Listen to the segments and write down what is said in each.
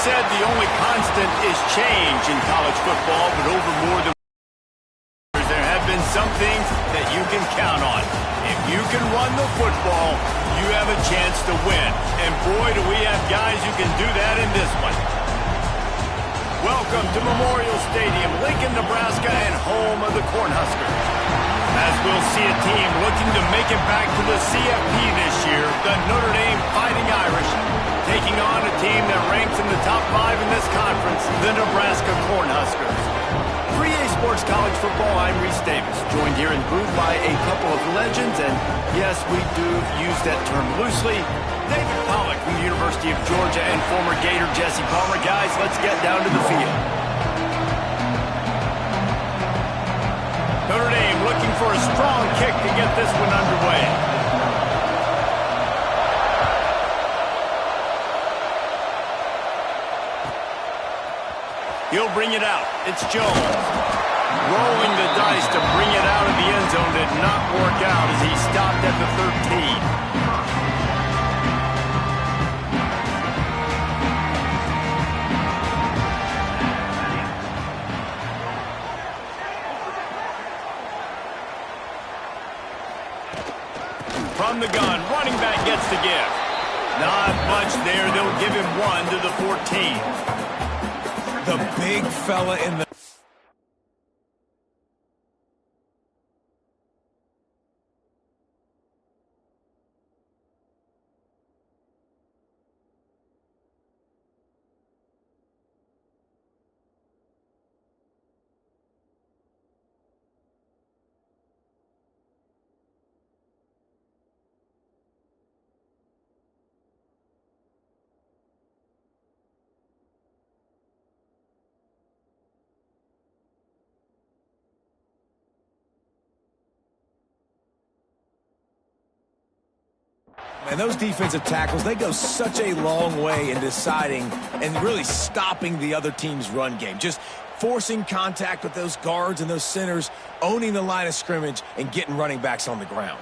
said the only constant is change in college football, but over more than there have been some things that you can count on. If you can run the football, you have a chance to win. And boy, do we have guys who can do that in this one. Welcome to Memorial Stadium, Lincoln, Nebraska, and home of the Cornhuskers. As we'll see a team looking to make it back to the CFP this year, the Notre Dame Fighting Irish, taking on a team that ranks in the top 5 in this conference, the Nebraska Cornhuskers. For EA Sports College Football, I'm Reese Davis, joined here in booth by a couple of legends, and yes, we do use that term loosely. David Pollack from the University of Georgia and former Gator Jesse Palmer. Guys, let's get down to the field. Notre Dame looking for a strong kick to get this one underway. He'll bring it out. It's Jones. Rolling the dice to bring it out of the end zone did not work out as he stopped at the 13. From the gun, running back gets the give. Not much there. They'll give him 1 to the 14. The big fella in the... And those defensive tackles, they go such a long way in deciding and really stopping the other team's run game. Just forcing contact with those guards and those centers, owning the line of scrimmage, and getting running backs on the ground.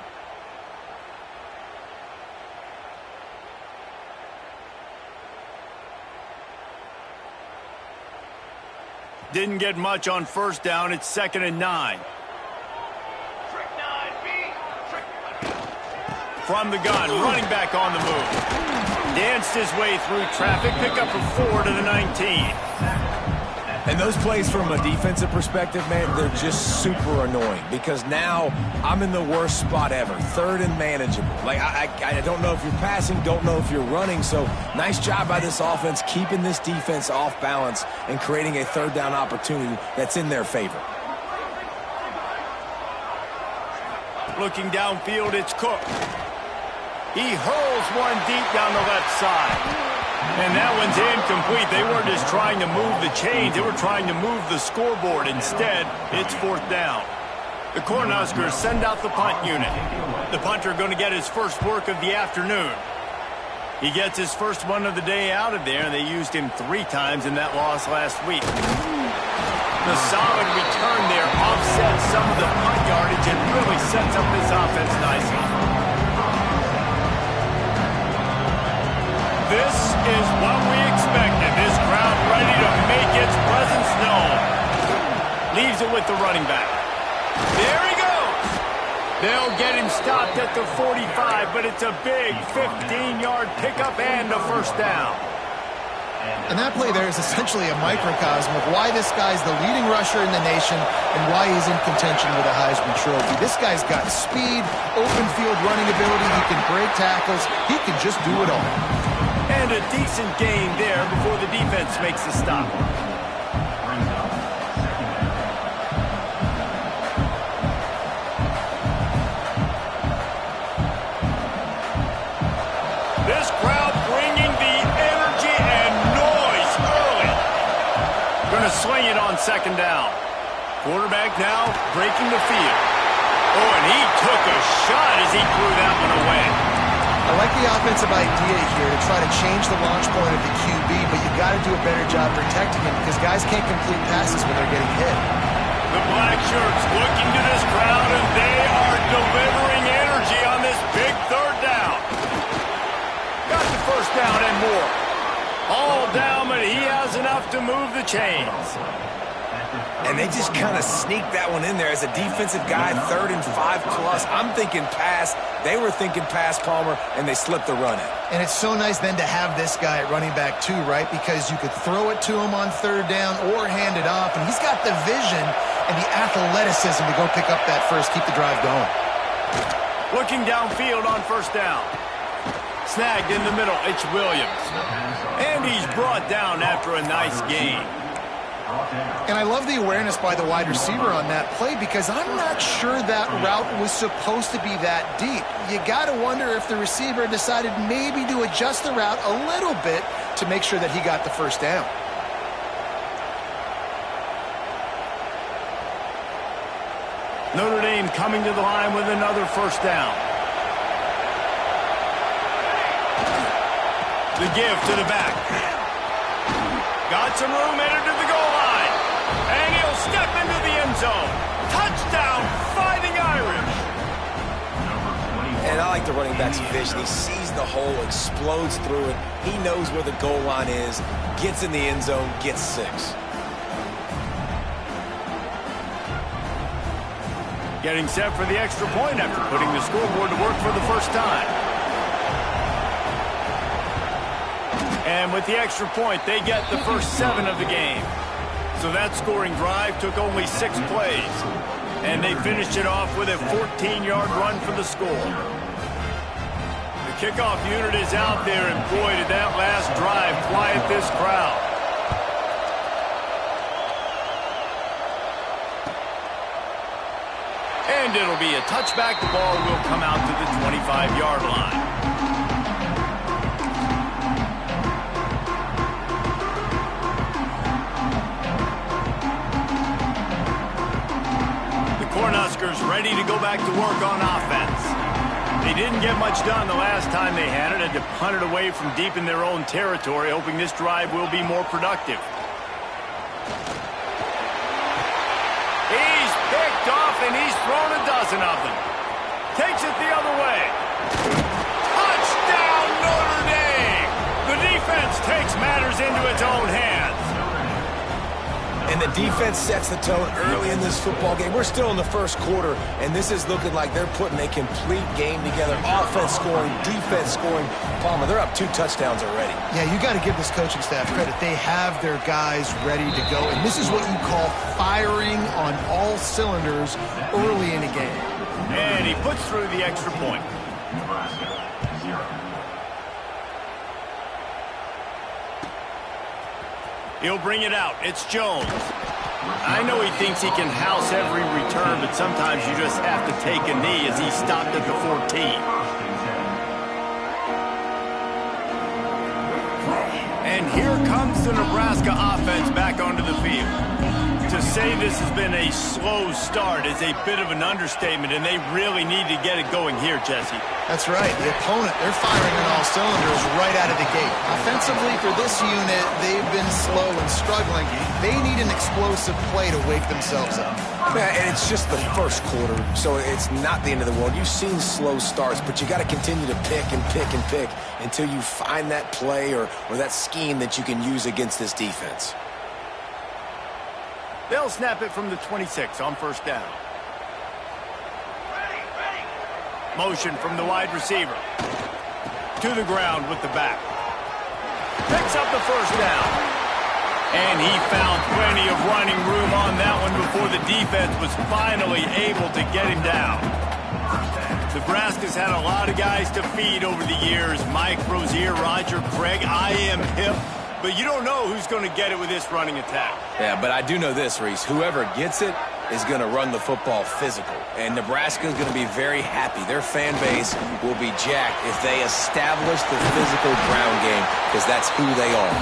Didn't get much on first down. It's 2nd and 9. From the gun, running back on the move. Danced his way through traffic, pick up a 4 to the 19. And those plays from a defensive perspective, man, they're just super annoying because now I'm in the worst spot ever, 3rd and manageable. Like, I don't know if you're passing, don't know if you're running, so nice job by this offense keeping this defense off balance and creating a 3rd down opportunity that's in their favor. Looking downfield, it's Cook. He hurls one deep down the left side. And that one's incomplete. They weren't just trying to move the chains. They were trying to move the scoreboard. Instead, it's 4th down. The Cornhuskers send out the punt unit. The punter going to get his first work of the afternoon. He gets his first one of the day out of there, and they used him 3 times in that loss last week. The solid return there offsets some of the punt yardage and really sets up this offense nicely. This is what we expected. This crowd ready to make its presence known. Leaves it with the running back. There he goes. They'll get him stopped at the 45, but it's a big 15-yard pickup and a 1st down. And that play there is essentially a microcosm of why this guy's the leading rusher in the nation and why he's in contention with a Heisman Trophy. This guy's got speed, open field running ability. He can break tackles. He can just do it all. And a decent gain there before the defense makes the stop. This crowd bringing the energy and noise early. Going to swing it on 2nd down. Quarterback now breaking the field. Oh, and he took a shot as he threw that one away. I like the offensive idea here to try to change the launch point of the QB, but you got to do a better job protecting him because guys can't complete passes when they're getting hit. The black shirts looking to this crowd, and they are delivering energy on this big 3rd down. Got the 1st down and more. All down, but he enough to move the chains. And they just kind of sneaked that one in there as a defensive guy, 3rd and 5+. I'm thinking pass. They were thinking pass, Palmer, and they slipped the run in. And it's so nice then to have this guy at running back too, right? Because you could throw it to him on 3rd down or hand it off, and he's got the vision and the athleticism to go pick up that first, keep the drive going. Looking downfield on 1st down. Snagged in the middle, it's Williams. And he's brought down after a nice gain. And I love the awareness by the wide receiver on that play because I'm not sure that route was supposed to be that deep. You got to wonder if the receiver decided maybe to adjust the route a little bit to make sure that he got the 1st down. Notre Dame coming to the line with another 1st down. The give to the back. Got some room, headed to the goal line. And he'll step into the end zone. Touchdown, Fighting Irish. And I like the running back's vision. He sees the hole, explodes through it. He knows where the goal line is, gets in the end zone, gets 6. Getting set for the extra point after putting the scoreboard to work for the first time. And with the extra point, they get the first 7 of the game. So that scoring drive took only 6 plays. And they finished it off with a 14-yard run for the score. The kickoff unit is out there, and boy, did that last drive quiet this crowd. And it'll be a touchback. The ball will come out to the 25-yard line. Cornhuskers ready to go back to work on offense. They didn't get much done the last time they had it. Had to punt it away from deep in their own territory, hoping this drive will be more productive. He's picked off, and he's thrown a dozen of them. Takes it the other way. Touchdown, Notre Dame! The defense takes matters into its own hands. And the defense sets the tone early in this football game. We're still in the 1st quarter, and this is looking like they're putting a complete game together. Offense scoring, defense scoring. Palmer, they're up 2 touchdowns already. Yeah, you got to give this coaching staff credit. They have their guys ready to go, and this is what you call firing on all cylinders early in a game. And he puts through the extra point. He'll bring it out. It's Jones. I know he thinks he can house every return, but sometimes you just have to take a knee as he stopped at the 14. And here comes the Nebraska offense back onto the field. To say this has been a slow start is a bit of an understatement, and they really need to get it going here, Jesse. That's right. The opponent, they're firing on all cylinders right out of the gate. Offensively, for this unit, they've been slow and struggling. They need an explosive play to wake themselves up. Man, and it's just the 1st quarter, so it's not the end of the world. You've seen slow starts, but you got to continue to pick and pick and pick until you find that play or that scheme that you can use against this defense. They'll snap it from the 26 on 1st down. Motion from the wide receiver. To the ground with the back. Picks up the 1st down. And he found plenty of running room on that one before the defense was finally able to get him down. Nebraska's had a lot of guys to feed over the years. Mike Rozier, Roger Craig, I am hip. But you don't know who's going to get it with this running attack. Yeah, but I do know this, Reese. Whoever gets it is going to run the football physical. And Nebraska is going to be very happy. Their fan base will be jacked if they establish the physical ground game, because that's who they are.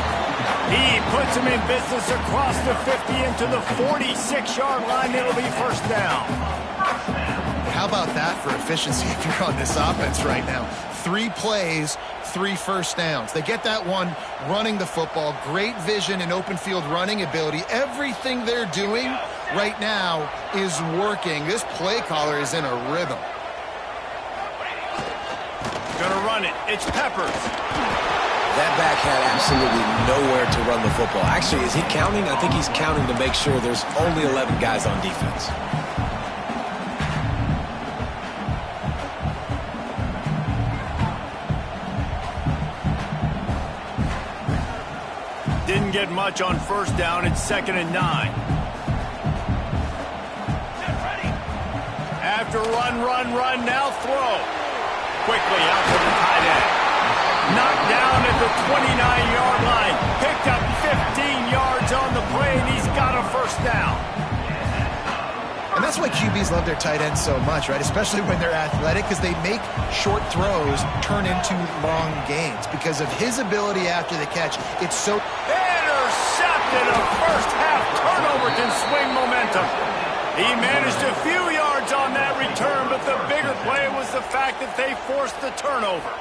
He puts him in business across the 50 into the 46-yard line. It'll be 1st down. How about that for efficiency if you're on this offense right now? 3 plays, 3 1st downs. They get that one running the football. Great vision and open field running ability. Everything they're doing right now is working. This play caller is in a rhythm. Gonna run it. It's Peppers. That back had absolutely nowhere to run the football. Actually, is he counting? I think he's counting to make sure there's only 11 guys on defense. Didn't get much on first down. It's 2nd and 9. After run, now throw. Quickly out to the tight end. Knocked down at the 29-yard line. Picked up 15 yards on the play, and he's got a first down. And that's why QBs love their tight ends so much, right? Especially when they're athletic, because they make short throws turn into long gains. Because of his ability after the catch, it's so... Intercepted! A first-half turnover can swing momentum. He managed a few yards on that return, but the bigger play was the fact that they forced the turnover.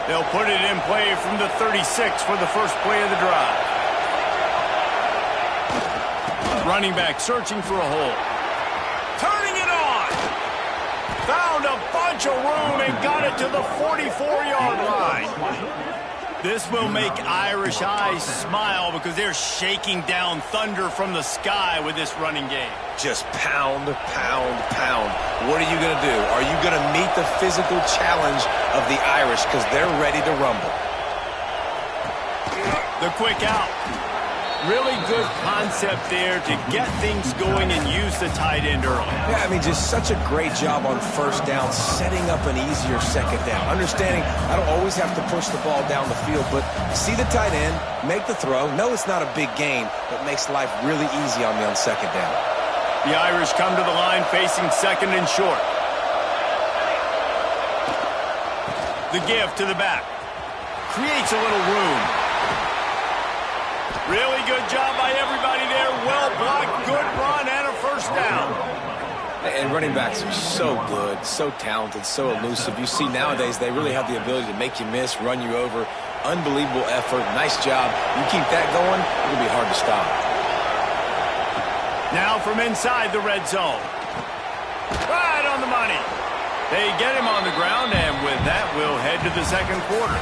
They'll put it in play from the 36 for the first play of the drive. Running back searching for a hole. Turning it on. Found a bunch of room and got it to the 44-yard line. This will make Irish eyes smile because they're shaking down thunder from the sky with this running game. Just pound, pound, pound. What are you going to do? Are you going to meet the physical challenge of the Irish because they're ready to rumble? The quick out. Really good concept there to get things going and use the tight end early. Yeah, I mean, just such a great job on first down, setting up an easier second down. Understanding I don't always have to push the ball down the field, but see the tight end, make the throw. No, it's not a big gain, but makes life really easy on me on second down. The Irish come to the line facing 2nd and short. The give to the back. Creates a little room. Really good job by everybody there. Well blocked, good run, and a first down. And running backs are so good, so talented, so elusive. You see nowadays they really have the ability to make you miss, run you over. Unbelievable effort. Nice job. You keep that going, it'll be hard to stop. Now from inside the red zone. Right on the money. They get him on the ground, and with that, we'll head to the second quarter.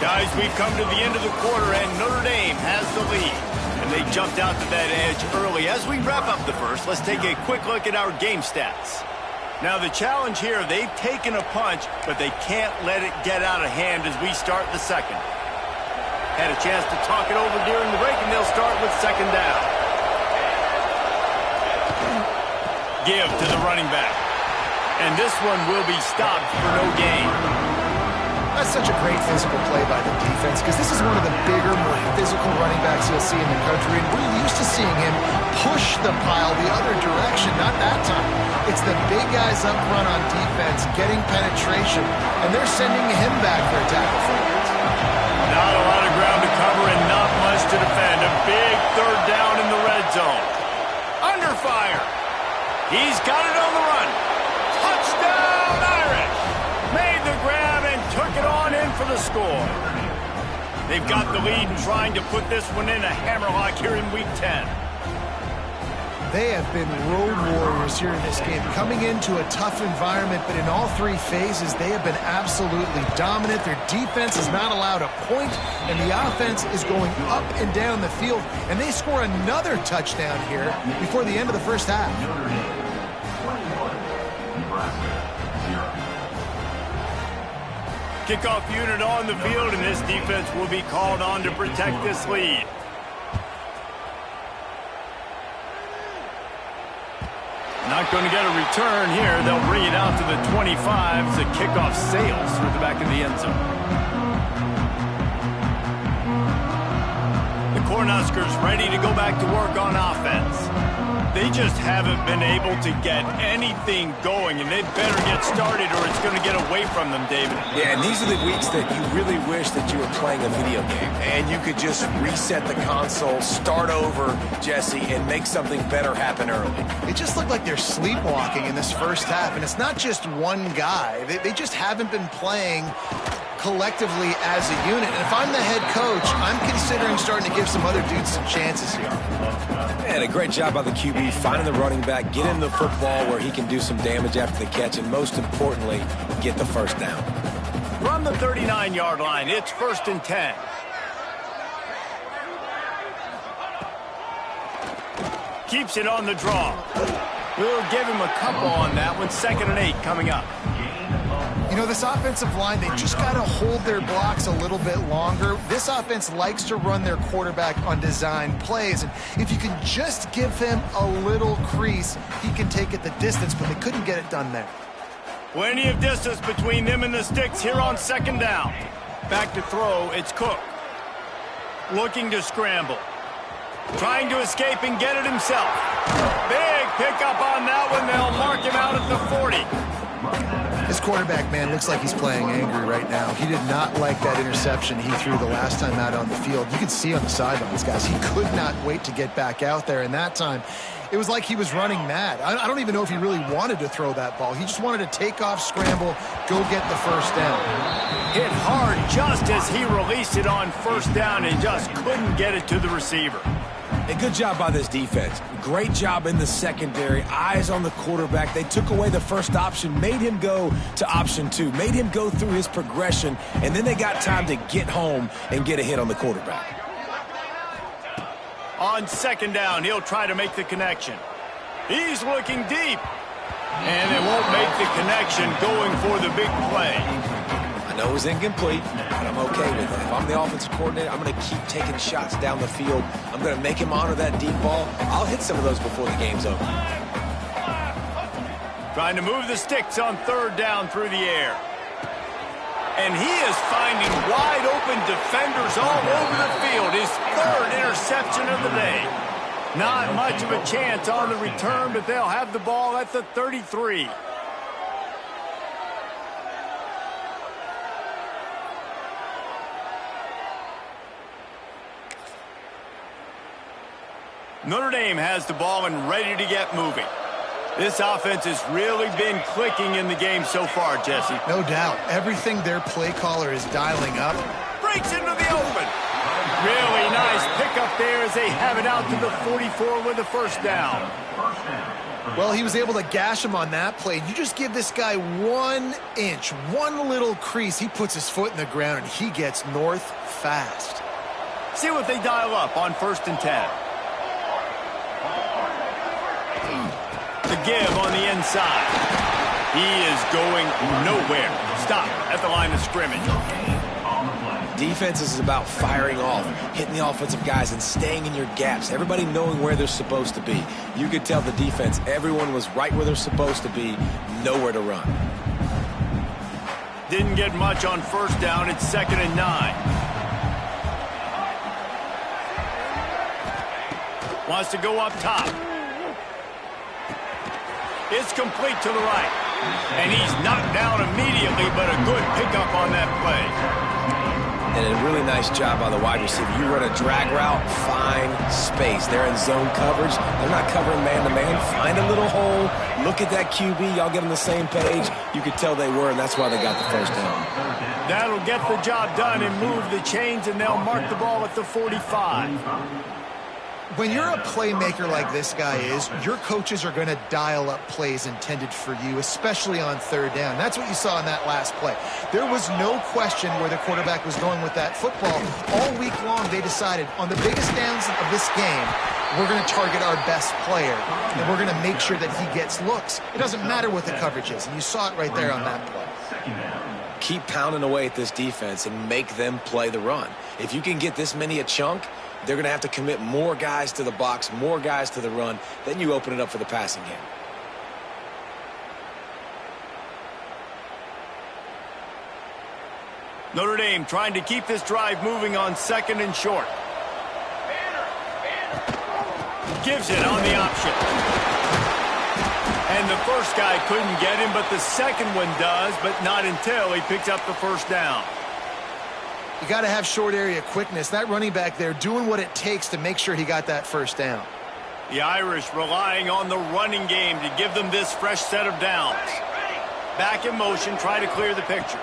Guys, we've come to the end of the quarter, and Notre Dame has the lead. And they jumped out to that edge early. As we wrap up the first, let's take a quick look at our game stats. Now, the challenge here, they've taken a punch, but they can't let it get out of hand as we start the second. Had a chance to talk it over during the break, and they'll start with second down. Give to the running back. And this one will be stopped for no gain. That's such a great physical play by the defense because this is one of the bigger, more physical running backs you'll see in the country, and we're used to seeing him push the pile the other direction. Not that time. It's the big guys up front on defense getting penetration, and they're sending him back for a tackle for it. Not a lot of ground to cover and not much to defend. A big third down in the red zone. Under fire. He's got it on the run. Touchdown, Irish. Made the grab and took it on in for the score. They've got the lead and trying to put this one in a hammerlock here in Week 10. They have been road warriors here in this game, coming into a tough environment, but in all three phases, they have been absolutely dominant. Their defense is not allowed a point, and the offense is going up and down the field, and they score another touchdown here before the end of the first half. Kickoff unit on the field, and this defense will be called on to protect this lead. Not going to get a return here. They'll bring it out to the 25 as the kickoff sails through the back of the end zone. The Cornhuskers ready to go back to work on offense. They just haven't been able to get anything going, and they better get started or it's going to get away from them, David. Yeah, and these are the weeks that you really wish that you were playing a video game and you could just reset the console, start over, Jesse, and make something better happen early. It just looked like they're sleepwalking in this first half, and it's not just one guy. They just haven't been playing collectively as a unit. And if I'm the head coach, I'm considering starting to give some other dudes some chances here. And a great job by the QB, finding the running back, get him the football where he can do some damage after the catch, and most importantly, get the first down. From the 39-yard line, it's 1st and 10. Keeps it on the draw. We'll give him a couple on that one. 2nd and 8 coming up. You know, this offensive line, they just got to hold their blocks a little bit longer. This offense likes to run their quarterback on design plays. And if you can just give him a little crease, he can take it the distance, but they couldn't get it done there. Plenty of distance between them and the sticks here on 2nd down. Back to throw, it's Cook. Looking to scramble. Trying to escape and get it himself. Big pickup on that one. They'll mark him out at the 40. This quarterback, man, looks like he's playing angry right now. He did not like that interception he threw the last time out on the field. You can see on the sidelines, guys, he could not wait to get back out there. And that time, it was like he was running mad. I don't even know if he really wanted to throw that ball. He just wanted to take off, scramble, go get the first down. Hit hard just as he released it on 1st down and just couldn't get it to the receiver. A good job by this defense. Great job in the secondary. Eyes on the quarterback. They took away the first option, made him go to option 2, made him go through his progression, and then they got time to get home and get a hit on the quarterback. On 2nd down, he'll try to make the connection. He's looking deep. And it won't make the connection going for the big play. I know it was incomplete, but I'm okay with it. If I'm the offensive coordinator, I'm going to keep taking shots down the field. I'm going to make him honor that deep ball. I'll hit some of those before the game's over. Trying to move the sticks on 3rd down through the air. And he is finding wide open defenders all over the field. His 3rd interception of the day. Not much of a chance on the return, but they'll have the ball at the 33. Notre Dame has the ball and ready to get moving. This offense has really been clicking in the game so far, Jesse. No doubt. Everything their play caller is dialing up. Breaks into the open. Really nice pickup there as they have it out to the 44 with the 1st down. Well, he was able to gash him on that play. You just give this guy 1 inch, one little crease. He puts his foot in the ground, and he gets north fast. See what they dial up on 1st and 10. To give on the inside. He is going nowhere. Stop at the line of scrimmage. Defense is about firing off, hitting the offensive guys, and staying in your gaps. Everybody knowing where they're supposed to be. You could tell the defense, everyone was right where they're supposed to be, nowhere to run. Didn't get much on 1st down. It's 2nd and 9. Wants to go up top. It's complete to the right. And he's knocked down immediately, but a good pickup on that play. And a really nice job by the wide receiver. You run a drag route, find space. They're in zone coverage. They're not covering man-to-man. Find a little hole. Look at that QB. Y'all get on the same page. You could tell they were, and that's why they got the 1st down. That'll get the job done and move the chains, and they'll mark the ball at the 45. When you're a playmaker like this guy is, your coaches are going to dial up plays intended for you, especially on 3rd down. That's what you saw in that last play. There was no question where the quarterback was going with that football. All week long, they decided on the biggest downs of this game, we're going to target our best player, and we're going to make sure that he gets looks. It doesn't matter what the coverage is, and you saw it right there on that play. Keep pounding away at this defense and make them play the run. If you can get this many a chunk, they're going to have to commit more guys to the box, more guys to the run. Then you open it up for the passing game. Notre Dame trying to keep this drive moving on 2nd and short. Gives it on the option. And the first guy couldn't get him, but the second one does, but not until he picks up the 1st down. You got to have short area quickness. That running back there doing what it takes to make sure he got that 1st down. The Irish relying on the running game to give them this fresh set of downs. Back in motion, try to clear the picture.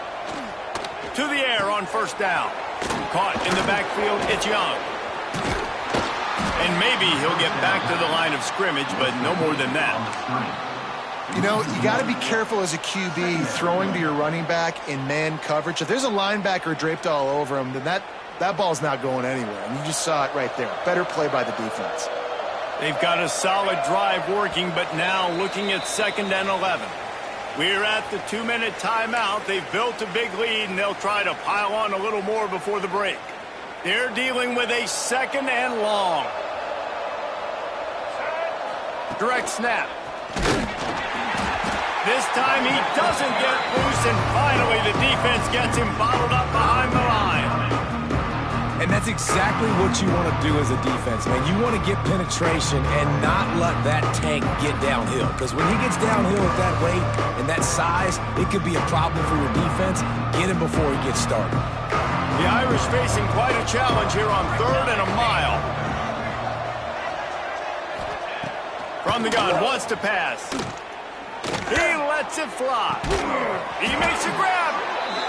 To to the air on first down. Caught in the backfield, it's Young. And maybe he'll get back to the line of scrimmage, but no more than that. You know, you got to be careful as a QB throwing to your running back in man coverage. If there's a linebacker draped all over him, then that ball's not going anywhere. And you just saw it right there. Better play by the defense. They've got a solid drive working, but now looking at 2nd and 11. We're at the 2-minute timeout. They've built a big lead, and they'll try to pile on a little more before the break. They're dealing with a 2nd and long. Direct snap. This time he doesn't get loose, and finally the defense gets him bottled up behind the line. And that's exactly what you want to do as a defense, man. You want to get penetration and not let that tank get downhill. Because when he gets downhill at that weight and that size, it could be a problem for your defense. Get him before he gets started. The Irish facing quite a challenge here on 3rd and a mile. From the gun, wants to pass. He lets it fly. He makes a grab.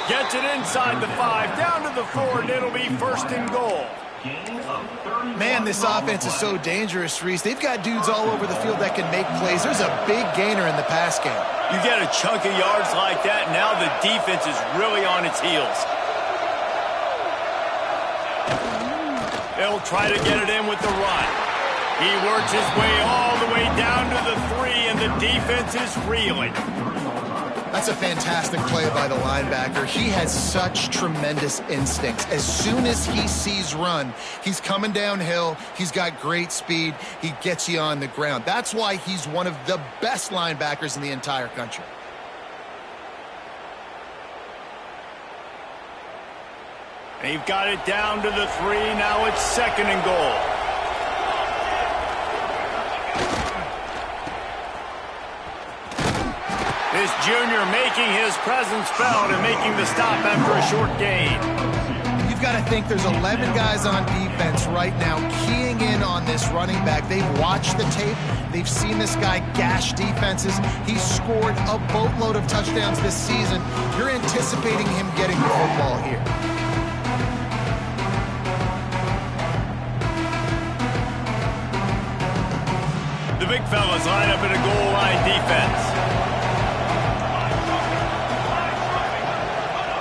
Gets it inside the 5, down to the 4, and it'll be 1st and goal. Man, this offense is so dangerous, Reese. They've got dudes all over the field that can make plays. There's a big gainer in the pass game. You get a chunk of yards like that, now the defense is really on its heels. They'll try to get it in with the run. He works his way all the way down to the 3, and the defense is reeling. That's a fantastic play by the linebacker. He has such tremendous instincts. As soon as he sees run, he's coming downhill. He's got great speed. He gets you on the ground. That's why he's one of the best linebackers in the entire country. They've got it down to the 3. Now it's 2nd and goal. This junior making his presence felt and making the stop after a short gain. You've got to think there's 11 guys on defense right now keying in on this running back. They've watched the tape. They've seen this guy gash defenses. He's scored a boatload of touchdowns this season. You're anticipating him getting the football here. The big fellas line up in a goal line defense.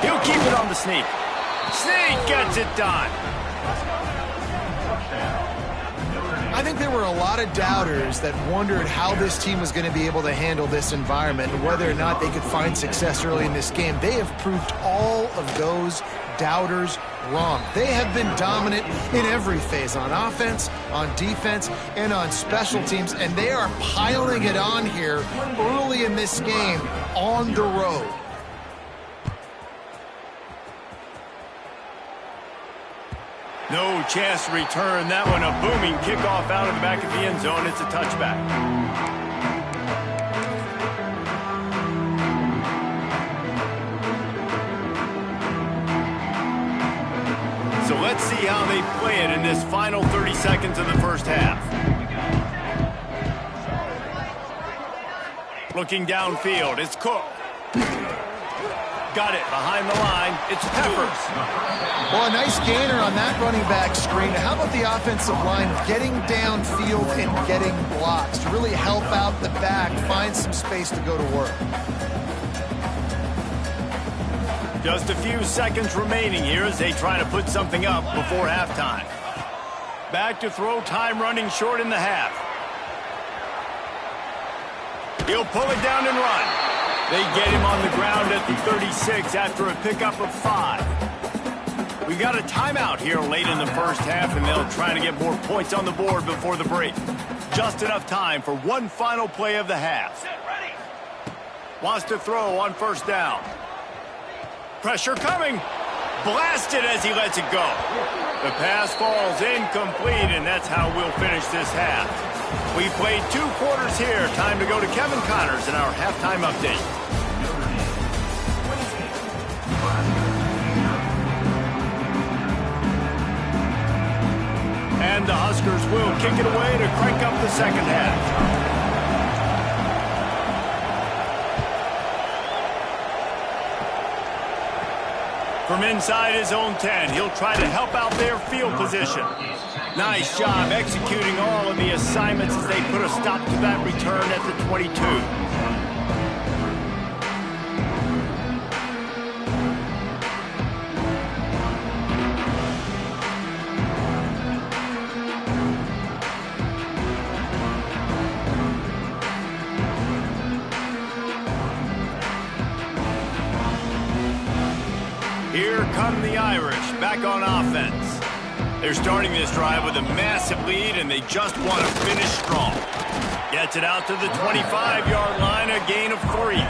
He'll keep it on the sneak. Sneak gets it done. I think there were a lot of doubters that wondered how this team was going to be able to handle this environment and whether or not they could find success early in this game. They have proved all of those doubters wrong. They have been dominant in every phase, on offense, on defense, and on special teams, and they are piling it on here early in this game on the road. No chance to return that one. A booming kickoff out of the back of the end zone. It's a touchback. So let's see how they play it in this final 30 seconds of the first half. Looking downfield, it's Cook. Got it behind the line. It's Peppers. Well, a nice gainer on that running back screen. How about the offensive line getting downfield and getting blocks to really help out the back, find some space to go to work? Just a few seconds remaining here as they try to put something up before halftime. Back to throw, time running short in the half. He'll pull it down and run. They get him on the ground at the 36 after a pickup of 5. We got a timeout here late in the first half, and they'll try to get more points on the board before the break. Just enough time for one final play of the half. Wants to throw on first down. Pressure coming. Blasted as he lets it go. The pass falls incomplete, and that's how we'll finish this half. We played 2 quarters here. Time to go to Kevin Connors in our halftime update. And the Huskers will kick it away to crank up the second half. From inside his own 10, he'll try to help out their field position. Nice job executing all of the assignments as they put a stop to that return at the 22. Here come the Irish, back on offense. They're starting this drive with a massive lead, and they just want to finish strong. Gets it out to the 25-yard line, a gain of 3.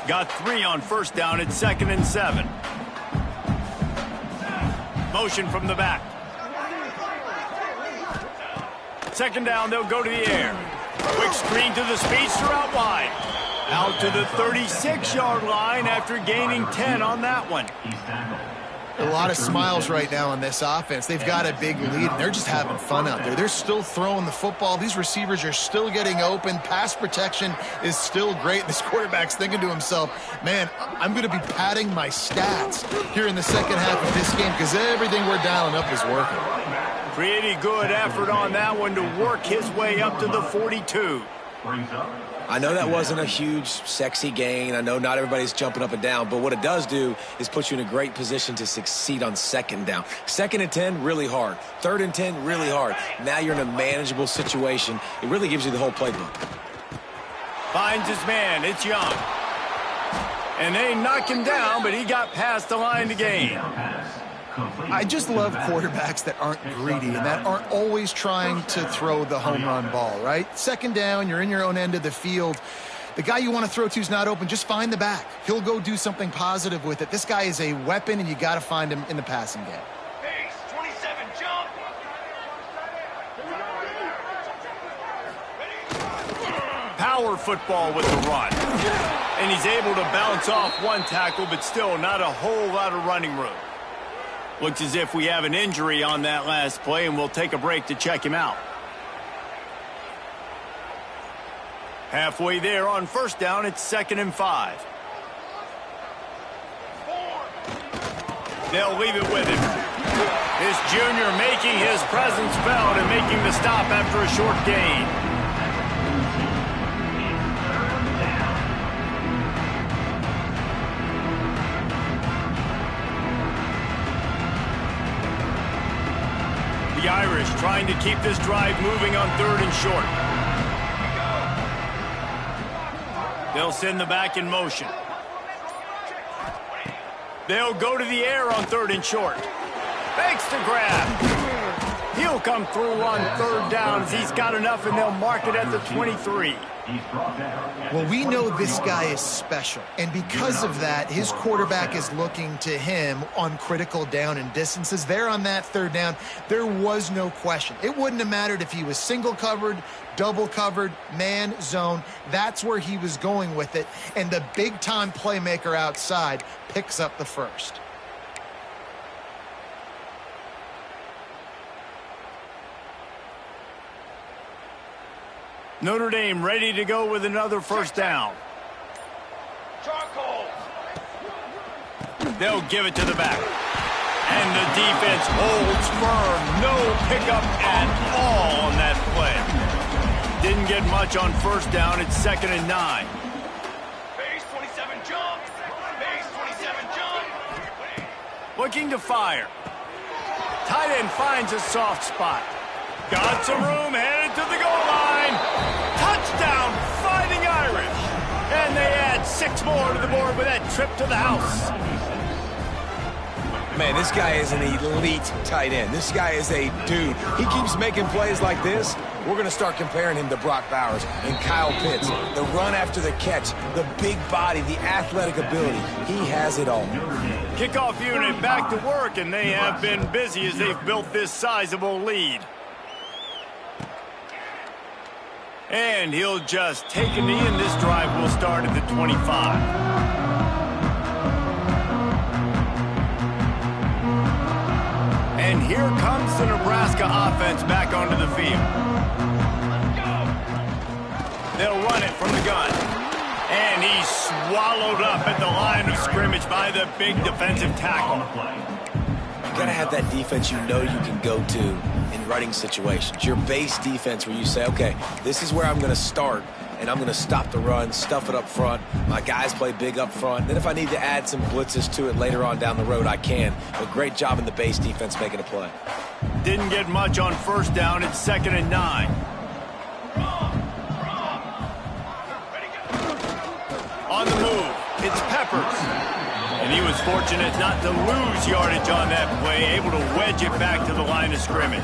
Got 3 on first down. It's 2nd and 7. Motion from the back. 2nd down, they'll go to the air. Quick screen to the speedster out wide. Out to the 36-yard line after gaining 10 on that one. A lot of smiles right now on this offense. They've got a big lead, and they're just having fun out there. They're still throwing the football. These receivers are still getting open. Pass protection is still great. This quarterback's thinking to himself, man, I'm going to be padding my stats here in the second half of this game because everything we're dialing up is working. Pretty good effort on that one to work his way up to the 42. I know that wasn't a huge, sexy gain. I know not everybody's jumping up and down, but what it does do is put you in a great position to succeed on 2nd down. 2nd and 10, really hard. 3rd and 10, really hard. Now you're in a manageable situation. It really gives you the whole playbook. Finds his man. It's Young. And they knock him down, but he got past the line to gain. I just love quarterbacks that aren't greedy and that aren't always trying to throw the home run ball, right? 2nd down, you're in your own end of the field. The guy you want to throw to is not open. Just find the back. He'll go do something positive with it. This guy is a weapon, and you got to find him in the passing game. Pace, 27, jump. Power football with the run. And he's able to bounce off one tackle, but still not a whole lot of running room. Looks as if we have an injury on that last play, and we'll take a break to check him out. Halfway there on first down, it's 2nd and 5. They'll leave it with him. This junior making his presence felt and making the stop after a short gain. The Irish trying to keep this drive moving on 3rd and short. They'll send the back in motion. They'll go to the air on 3rd and short. Fakes the grab. He'll come through on 3rd down as he's got enough, and they'll mark it at the 23. Well, we know this guy is special, and because of that, his quarterback is looking to him on critical down and distances. There on that 3rd down, there was no question. It wouldn't have mattered if he was single covered, double covered, man, zone. That's where he was going with it, and the big-time playmaker outside picks up the first. Notre Dame ready to go with another first down. They'll give it to the back. And the defense holds firm. No pickup at all on that play. Didn't get much on first down. It's 2nd and 9. Base 27 jump. Base 27 jump. Looking to fire. Tight end finds a soft spot. Got some room, headed to the goal line. Touchdown, Fighting Irish. And they add 6 more to the board with that trip to the house. Man, this guy is an elite tight end. This guy is a dude. He keeps making plays like this. We're going to start comparing him to Brock Bowers and Kyle Pitts. The run after the catch, the big body, the athletic ability. He has it all. Kickoff unit back to work, and they have been busy as they've built this sizable lead. And he'll just take a knee, and this drive will start at the 25. And here comes the Nebraska offense back onto the field. They'll run it from the gun. And he's swallowed up at the line of scrimmage by the big defensive tackle. You got to have that defense you know you can go to in running situations. Your base defense where you say, okay, this is where I'm going to start, and I'm going to stop the run, stuff it up front. My guys play big up front. Then if I need to add some blitzes to it later on down the road, I can. A great job in the base defense making a play. Didn't get much on first down. It's 2nd and 9. On the move, it's Peppers. And he was fortunate not to lose yardage on that play, able to wedge it back to the line of scrimmage.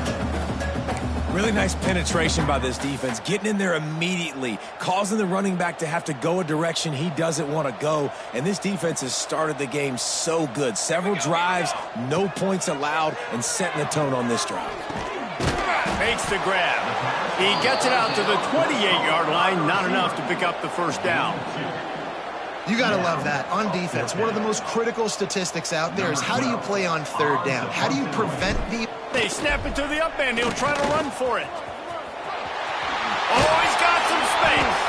Really nice penetration by this defense, getting in there immediately, causing the running back to have to go a direction he doesn't want to go. And this defense has started the game so good. Several drives, no points allowed, and setting the tone on this drive. Makes the grab. He gets it out to the 28-yard line, not enough to pick up the first down. You got to love that. On defense, one of the most critical statistics out there is how do you play on third down? How do you prevent the... They snap it to the up end. He'll try to run for it. Oh, he's got some space.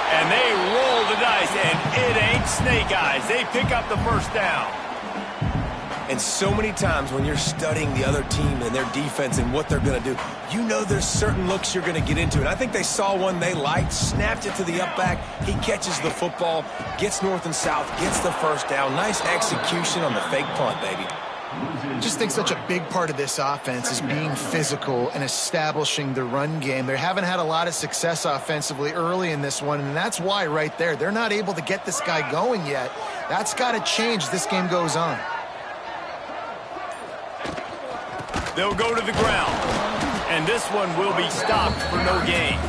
And they roll the dice, and it ain't snake eyes. They pick up the first down. And so many times when you're studying the other team and their defense and what they're going to do, you know there's certain looks you're going to get into. And I think they saw one they liked, snapped it to the up back. He catches the football, gets north and south, gets the first down. Nice execution on the fake punt, baby. I just think such a big part of this offense is being physical and establishing the run game. They haven't had a lot of success offensively early in this one, and that's why right there, they're not able to get this guy going yet. That's got to change as this game goes on. They'll go to the ground, and this one will be stopped for no gain.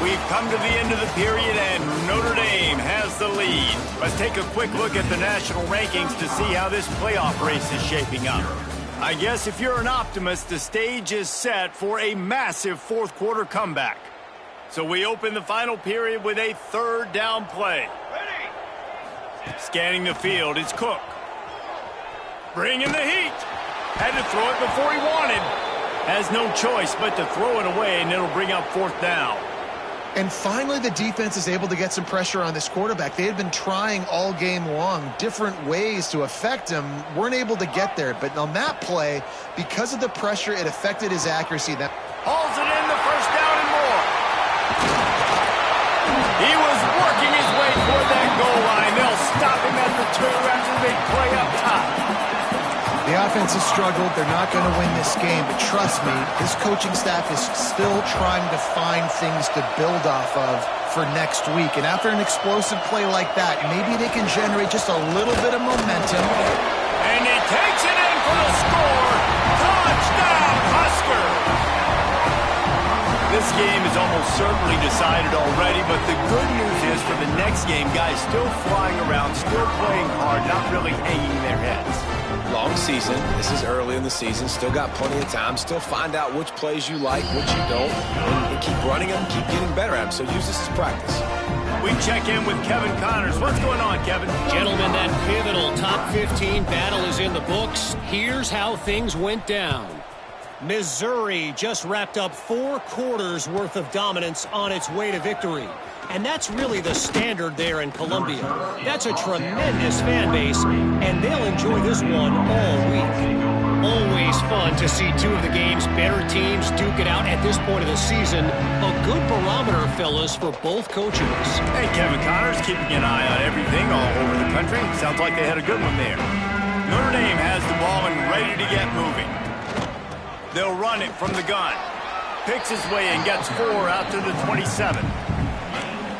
We've come to the end of the period, and Notre Dame has the lead. Let's take a quick look at the national rankings to see how this playoff race is shaping up. I guess if you're an optimist, the stage is set for a massive fourth-quarter comeback. So we open the final period with a third down play. Scanning the field, it's Cook. Bringing the heat. Had to throw it before he wanted. Has no choice but to throw it away, and it'll bring up fourth down. And finally, the defense is able to get some pressure on this quarterback. They had been trying all game long, different ways to affect him, weren't able to get there. But on that play, because of the pressure, it affected his accuracy. That hauls it in, the first down and more. He was working his way toward that goal line. They'll stop him at the 2 after the big play up top. The offense has struggled. They're not going to win this game. But trust me, this coaching staff is still trying to find things to build off of for next week. And after an explosive play like that, maybe they can generate just a little bit of momentum. And he takes it in for the score. Touchdown, Husker! This game is almost certainly decided already, but the good news is for the next game, guys still flying around, still playing hard, not really hanging their heads. Long season. This is early in the season. Still got plenty of time. Still find out which plays you like, which you don't, and keep running them, keep getting better at them. So use this as practice. We check in with Kevin Connors. What's going on, Kevin? Gentlemen, that pivotal top 15 battle is in the books. Here's how things went down. Missouri just wrapped up 4 quarters worth of dominance on its way to victory. And that's really the standard there in Columbia. That's a tremendous fan base, and they'll enjoy this one all week. Always fun to see 2 of the game's better teams duke it out at this point of the season. A good barometer, fellas, for both coaches. Hey, Kevin Connors, keeping an eye on everything all over the country. Sounds like they had a good one there. Notre Dame has the ball and ready to get moving. They'll run it from the gun. Picks his way and gets 4 out to the 27.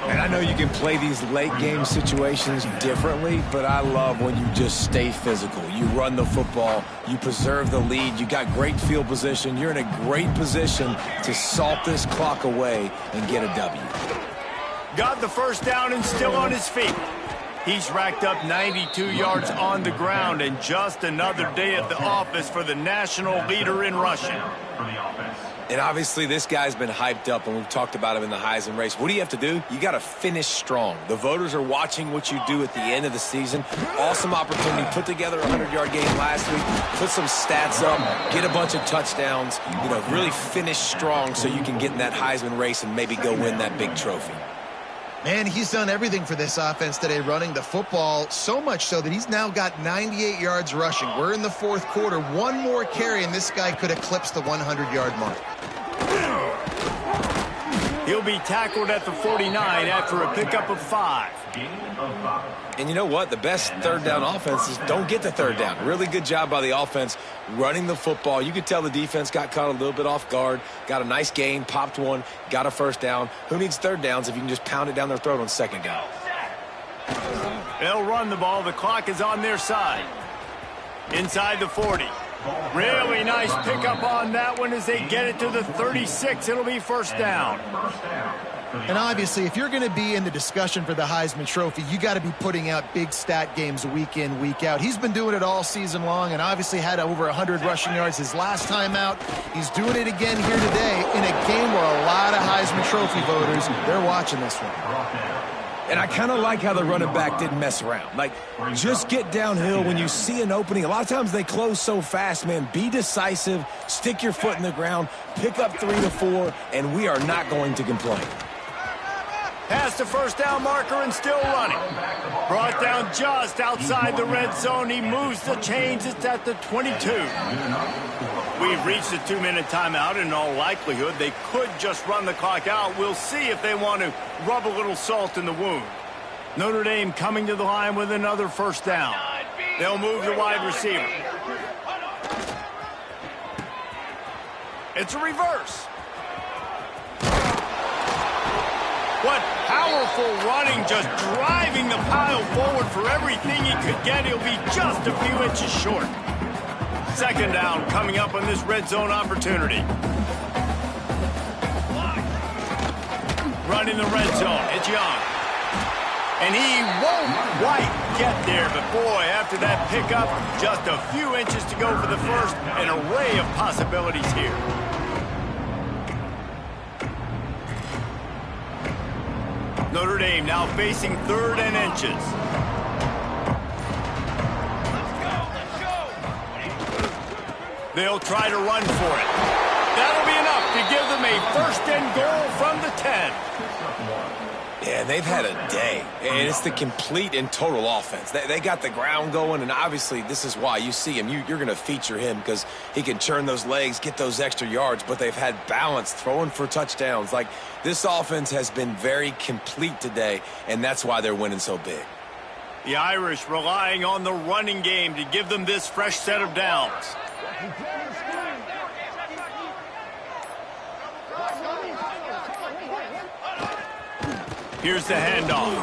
And I know you can play these late game situations differently, but I love when you just stay physical. You run the football, you preserve the lead, you got great field position, you're in a great position to salt this clock away and get a W. Got the first down and still on his feet. He's racked up 92 yards on the ground, and just another day at the office for the national leader in rushing. And obviously this guy's been hyped up, and we've talked about him in the Heisman race. What do you have to do? You got to finish strong. The voters are watching what you do at the end of the season. Awesome opportunity. Put together a 100-yard game last week. Put some stats up. Get a bunch of touchdowns. You know, really finish strong so you can get in that Heisman race and maybe go win that big trophy. Man, he's done everything for this offense today, running the football, so much so that he's now got 98 yards rushing. We're in the fourth quarter. One more carry, and this guy could eclipse the 100-yard mark. He'll be tackled at the 49 after a pickup of 5. And you know what? The best third down offenses don't get the third down. Really good job by the offense running the football. You could tell the defense got caught a little bit off guard, got a nice gain, popped one, got a first down. Who needs third downs if you can just pound it down their throat on second down? They'll run the ball. The clock is on their side. Inside the 40. Really nice pickup on that one as they get it to the 36. It'll be first down. And obviously, if you're going to be in the discussion for the Heisman Trophy, you got to be putting out big stat games week in, week out. He's been doing it all season long and obviously had over 100 rushing yards his last time out. He's doing it again here today in a game where a lot of Heisman Trophy voters, they're watching this one. And I kind of like how the running back didn't mess around. Like, just get downhill when you see an opening. A lot of times they close so fast, man. Be decisive, stick your foot in the ground, pick up 3 to 4, and we are not going to complain. Past the first down marker and still running. Brought down just outside the red zone. He moves the chains. It's at the 22. We've reached the 2-minute timeout. In all likelihood, they could just run the clock out. We'll see if they want to rub a little salt in the wound. Notre Dame coming to the line with another first down. They'll move the wide receiver. It's a reverse. What powerful running, just driving the pile forward for everything he could get. He'll be just a few inches short. Second down coming up on this red zone opportunity. Running the red zone, it's Young. And he won't quite get there, but boy, after that pickup, just a few inches to go for the first. An array of possibilities here. Notre Dame now facing 3rd and inches. They'll try to run for it. That'll be enough to give them a 1st and goal from the 10. Yeah, they've had a day, and it's the complete and total offense. They got the ground going, and obviously this is why you see him. You're going to feature him because he can churn those legs, get those extra yards, but they've had balance, throwing for touchdowns. Like, this offense has been very complete today, and that's why they're winning so big. The Irish relying on the running game to give them this fresh set of downs. Here's the handoff.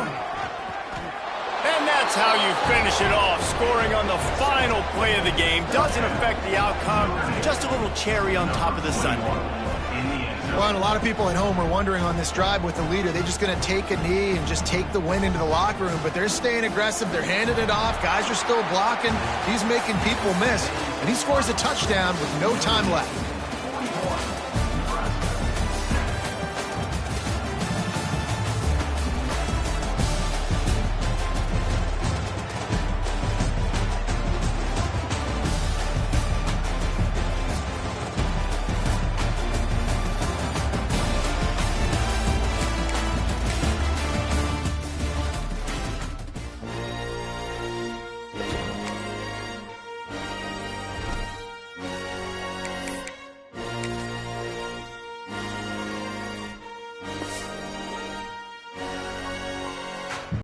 And that's how you finish it off. Scoring on the final play of the game doesn't affect the outcome. Just a little cherry on top of the sundae. Well, and a lot of people at home are wondering on this drive with the leader, they're just going to take a knee and just take the win into the locker room, but they're staying aggressive. They're handing it off. Guys are still blocking. He's making people miss, and he scores a touchdown with no time left.